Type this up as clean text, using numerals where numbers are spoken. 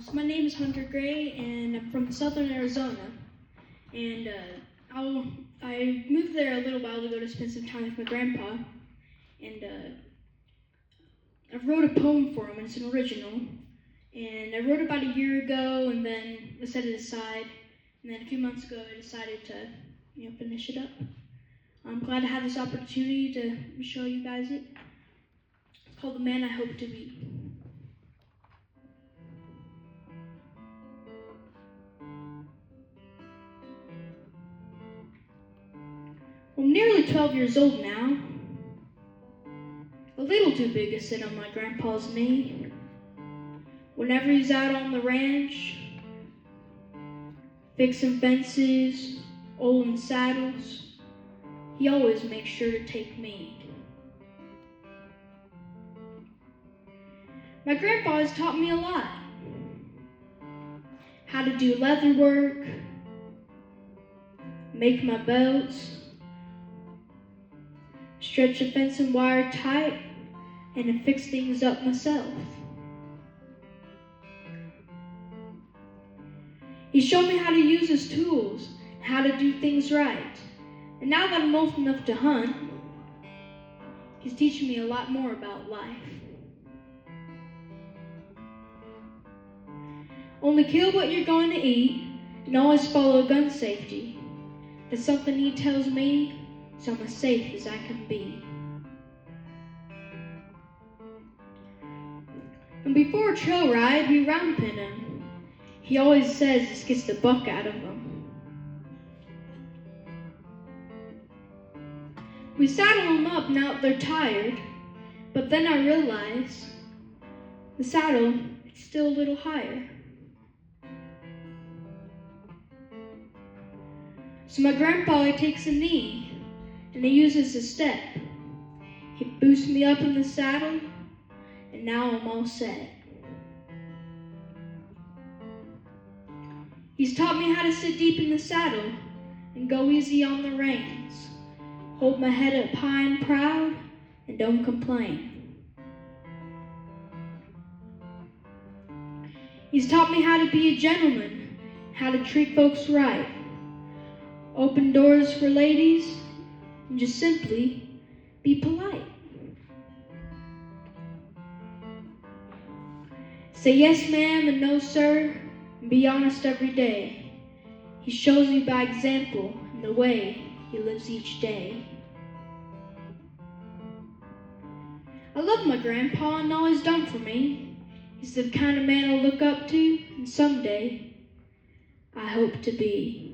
So my name is Hunter Gray, and I'm from Southern Arizona. And I moved there a little while ago to spend some time with my grandpa. And I wrote a poem for him, and it's an original. And I wrote it about a year ago, and then I set it aside. And then a few months ago, I decided to, finish it up. I'm glad to have this opportunity to show you guys it. It's called The Man I Hope to Be. I'm nearly 12 years old now. A little too big to sit on my grandpa's knee. Whenever he's out on the ranch, fixing fences, oiling saddles, he always makes sure to take me. My grandpa has taught me a lot. How to do leather work, make my belts, stretch the fence and wire tight, and to fix things up myself. He showed me how to use his tools, and how to do things right. And now that I'm old enough to hunt, he's teaching me a lot more about life. Only kill what you're going to eat, and always follow gun safety. That's something he tells me, so I'm as safe as I can be. And before a trail ride, we round pin him. He always says this gets the buck out of him. We saddle them up now that they're tired, but then I realize the saddle is still a little higher. So my grandpa, he takes a knee, and he uses a step. He boosts me up in the saddle, and now I'm all set. He's taught me how to sit deep in the saddle and go easy on the reins. Hold my head up high and proud, and don't complain. He's taught me how to be a gentleman, how to treat folks right. Open doors for ladies, and just simply be polite. Say yes, ma'am, and no, sir, and be honest every day. He shows me by example and the way he lives each day. I love my grandpa and all he's done for me. He's the kind of man I'll look up to, and someday I hope to be.